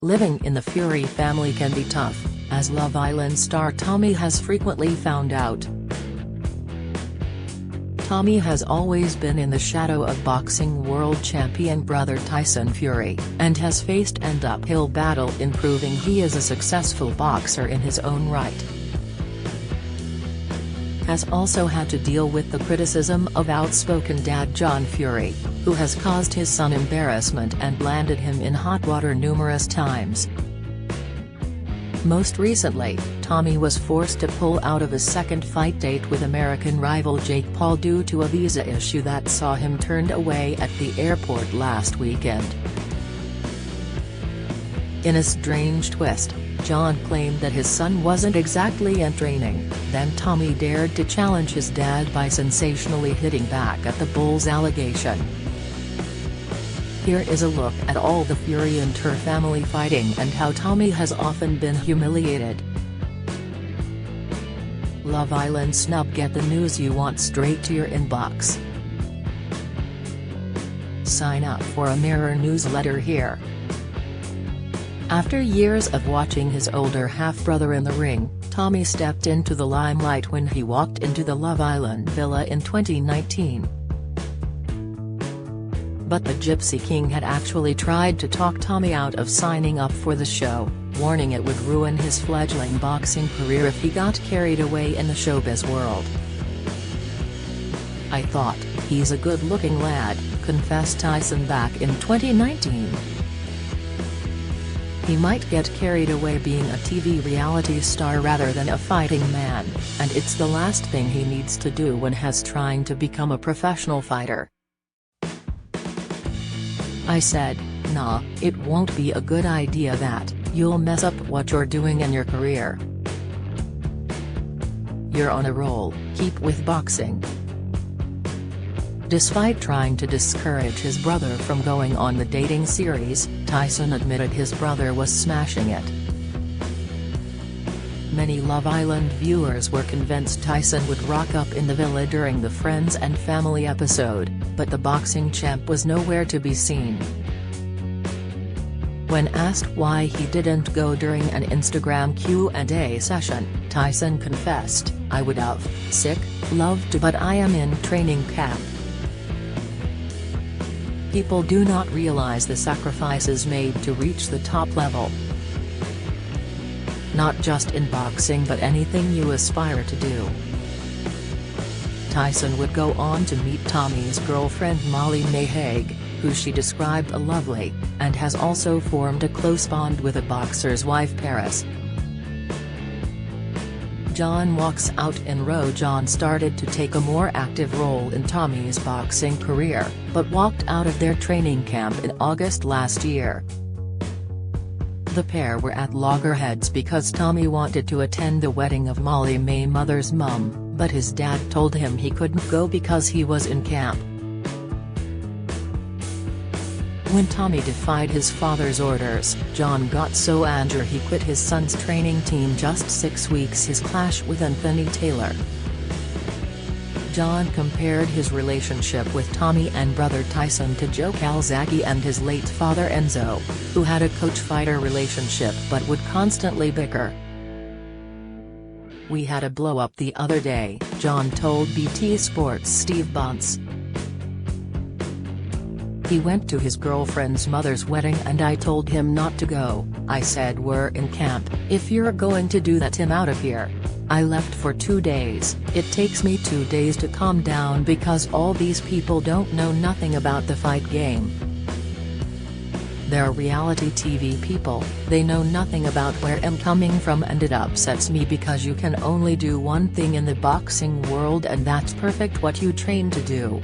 Living in the Fury family can be tough, as Love Island star Tommy has frequently found out. Tommy has always been in the shadow of boxing world champion brother Tyson Fury, and has faced an uphill battle in proving he is a successful boxer in his own right. Has also had to deal with the criticism of outspoken dad John Fury, who has caused his son embarrassment and landed him in hot water numerous times. Most recently, Tommy was forced to pull out of a second fight date with American rival Jake Paul due to a visa issue that saw him turned away at the airport last weekend. In a strange twist, John claimed that his son wasn't exactly in training, then Tommy dared to challenge his dad by sensationally hitting back at the Bull's allegation. Here is a look at all the Fury and her family fighting and how Tommy has often been humiliated. Love Island snub. Get the news you want straight to your inbox. Sign up for a Mirror newsletter here. After years of watching his older half-brother in the ring, Tommy stepped into the limelight when he walked into the Love Island villa in 2019. But the Gypsy King had actually tried to talk Tommy out of signing up for the show, warning it would ruin his fledgling boxing career if he got carried away in the showbiz world. "I thought, he's a good-looking lad," confessed Tyson back in 2019. "He might get carried away being a TV reality star rather than a fighting man, and it's the last thing he needs to do when he's trying to become a professional fighter. I said, nah, it won't be a good idea, that you'll mess up what you're doing in your career. You're on a roll, keep with boxing." Despite trying to discourage his brother from going on the dating series, Tyson admitted his brother was smashing it. Many Love Island viewers were convinced Tyson would rock up in the villa during the Friends and Family episode, but the boxing champ was nowhere to be seen. When asked why he didn't go during an Instagram Q&A session, Tyson confessed, "I would have, loved to, but I am in training camp." People do not realize the sacrifices made to reach the top level. Not just in boxing but anything you aspire to do. Tyson would go on to meet Tommy's girlfriend Molly May Hague, who she described as lovely, and has also formed a close bond with a boxer's wife Paris. John walks out in Raw. John started to take a more active role in Tommy's boxing career, but walked out of their training camp in August last year. The pair were at loggerheads because Tommy wanted to attend the wedding of Molly May's mother's mum, but his dad told him he couldn't go because he was in camp. When Tommy defied his father's orders, John got so angry he quit his son's training team just 6 weeks his clash with Anthony Taylor. John compared his relationship with Tommy and brother Tyson to Joe Calzaghe and his late father Enzo, who had a coach-fighter relationship but would constantly bicker. "We had a blow-up the other day," John told BT Sports' Steve Bunce. "He went to his girlfriend's mother's wedding and I told him not to go. I said, we're in camp, if you're going to do that, I'm out of here. I left for 2 days, it takes me 2 days to calm down because all these people don't know nothing about the fight game. They're reality TV people, they know nothing about where I'm coming from, and it upsets me because you can only do one thing in the boxing world and that's perfect what you train to do.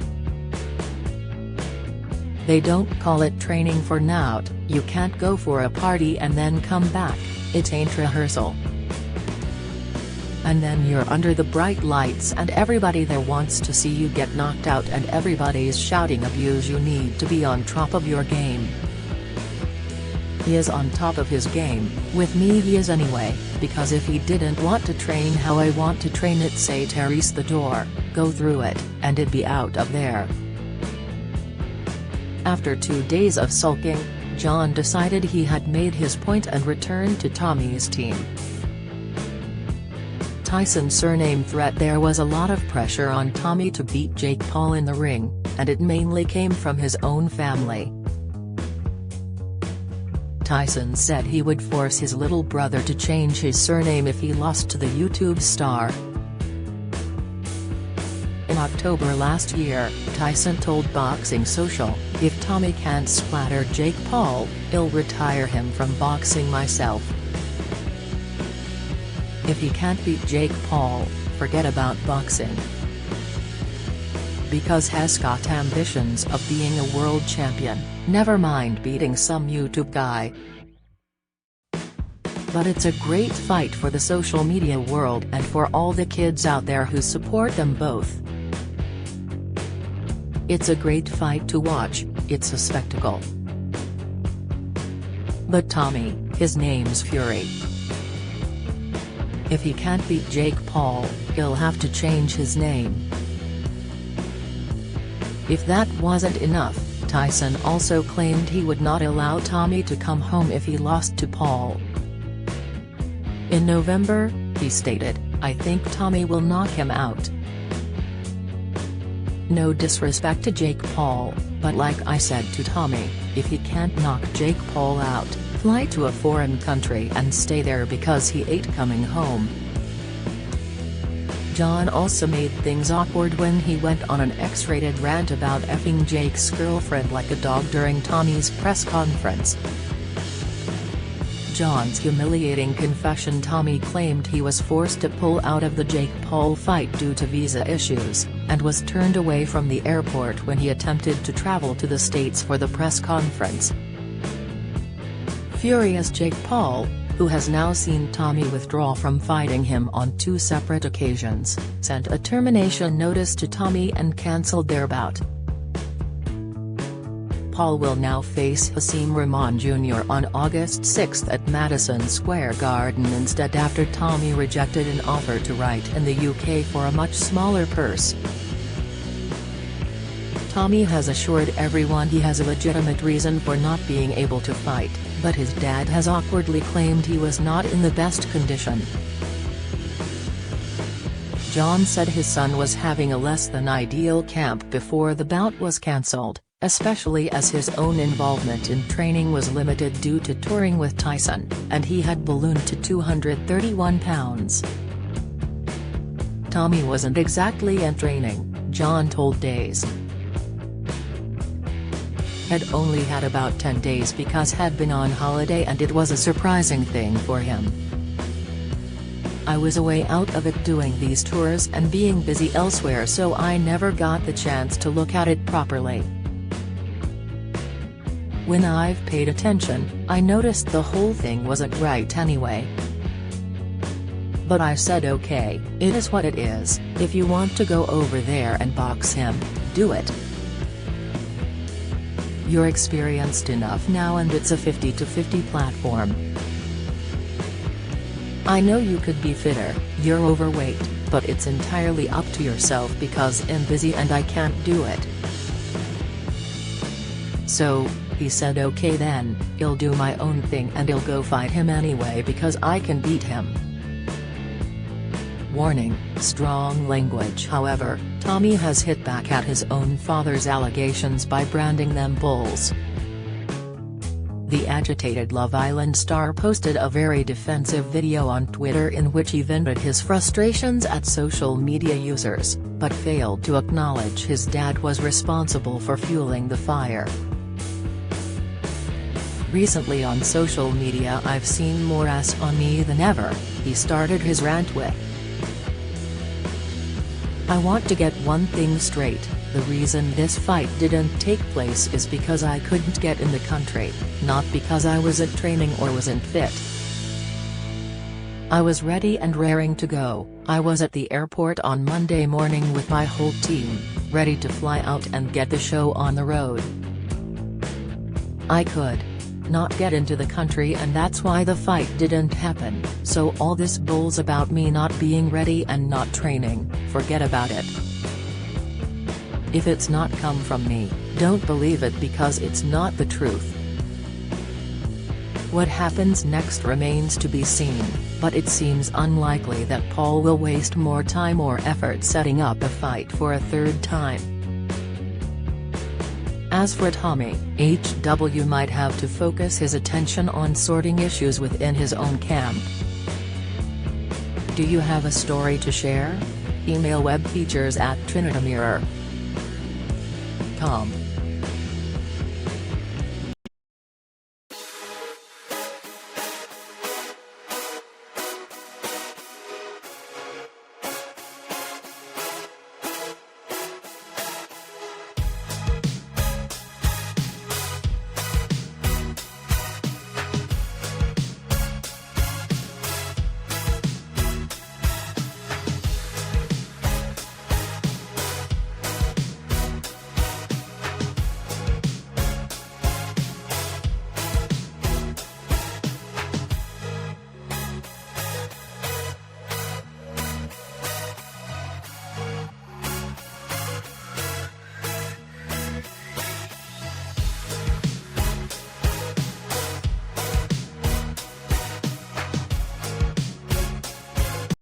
They don't call it training for nout, you can't go for a party and then come back, it ain't rehearsal. And then you're under the bright lights and everybody there wants to see you get knocked out and everybody's shouting abuse. You need to be on top of your game." He is on top of his game, with me he is anyway, because if he didn't want to train how I want to train, it say Terry's the door, go through it, and it'd be out of there. After 2 days of sulking, John decided he had made his point and returned to Tommy's team. Tyson's surname threat. There was a lot of pressure on Tommy to beat Jake Paul in the ring, and it mainly came from his own family. Tyson said he would force his little brother to change his surname if he lost to the YouTube star. In October last year, Tyson told Boxing Social, "If Tommy can't splatter Jake Paul, I'll retire him from boxing myself. If he can't beat Jake Paul, forget about boxing. Because he's got ambitions of being a world champion, never mind beating some YouTube guy." But it's a great fight for the social media world and for all the kids out there who support them both. It's a great fight to watch, it's a spectacle. But Tommy, his name's Fury. If he can't beat Jake Paul, he'll have to change his name. If that wasn't enough, Tyson also claimed he would not allow Tommy to come home if he lost to Paul. In November, he stated, "I think Tommy will knock him out. No disrespect to Jake Paul, but like I said to Tommy, if he can't knock Jake Paul out, fly to a foreign country and stay there because he ain't coming home." John also made things awkward when he went on an X-rated rant about effing Jake's girlfriend like a dog during Tommy's press conference. John's humiliating confession. Tommy claimed he was forced to pull out of the Jake Paul fight due to visa issues, and was turned away from the airport when he attempted to travel to the States for the press conference. Furious Jake Paul, who has now seen Tommy withdraw from fighting him on 2 separate occasions, sent a termination notice to Tommy and cancelled their bout. Paul will now face Hasim Rahman Jr. on August 6 at Madison Square Garden instead after Tommy rejected an offer to fight in the UK for a much smaller purse. Tommy has assured everyone he has a legitimate reason for not being able to fight, but his dad has awkwardly claimed he was not in the best condition. John said his son was having a less than ideal camp before the bout was cancelled, especially as his own involvement in training was limited due to touring with Tyson, and he had ballooned to 231 pounds. Tommy wasn't exactly in training, John told Days. Had only had about 10 days because had been on holiday and it was a surprising thing for him. "I was away out of it doing these tours and being busy elsewhere, so I never got the chance to look at it properly. When I've paid attention, I noticed the whole thing wasn't right anyway. But I said okay, it is what it is. If you want to go over there and box him, do it. You're experienced enough now and it's a 50-50 platform. I know you could be fitter, you're overweight, but it's entirely up to yourself because I'm busy and I can't do it." So, he said okay then, I'll do my own thing and I'll go fight him anyway because I can beat him. Warning, strong language. However, Tommy has hit back at his own father's allegations by branding them bulls. The agitated Love Island star posted a very defensive video on Twitter in which he vented his frustrations at social media users, but failed to acknowledge his dad was responsible for fueling the fire. "Recently on social media I've seen more ass on me than ever," he started his rant with. "I want to get one thing straight, the reason this fight didn't take place is because I couldn't get in the country, not because I wasn't training or wasn't fit. I was ready and raring to go. I was at the airport on Monday morning with my whole team, ready to fly out and get the show on the road. I could not get into the country and that's why the fight didn't happen, so all this bull's about me not being ready and not training, forget about it. If it's not come from me, don't believe it because it's not the truth. What happens next remains to be seen, but it seems unlikely that Paul will waste more time or effort setting up a fight for a third time. As for Tommy, HW might have to focus his attention on sorting issues within his own camp. Do you have a story to share? Email webfeatures@trinitymirror.com.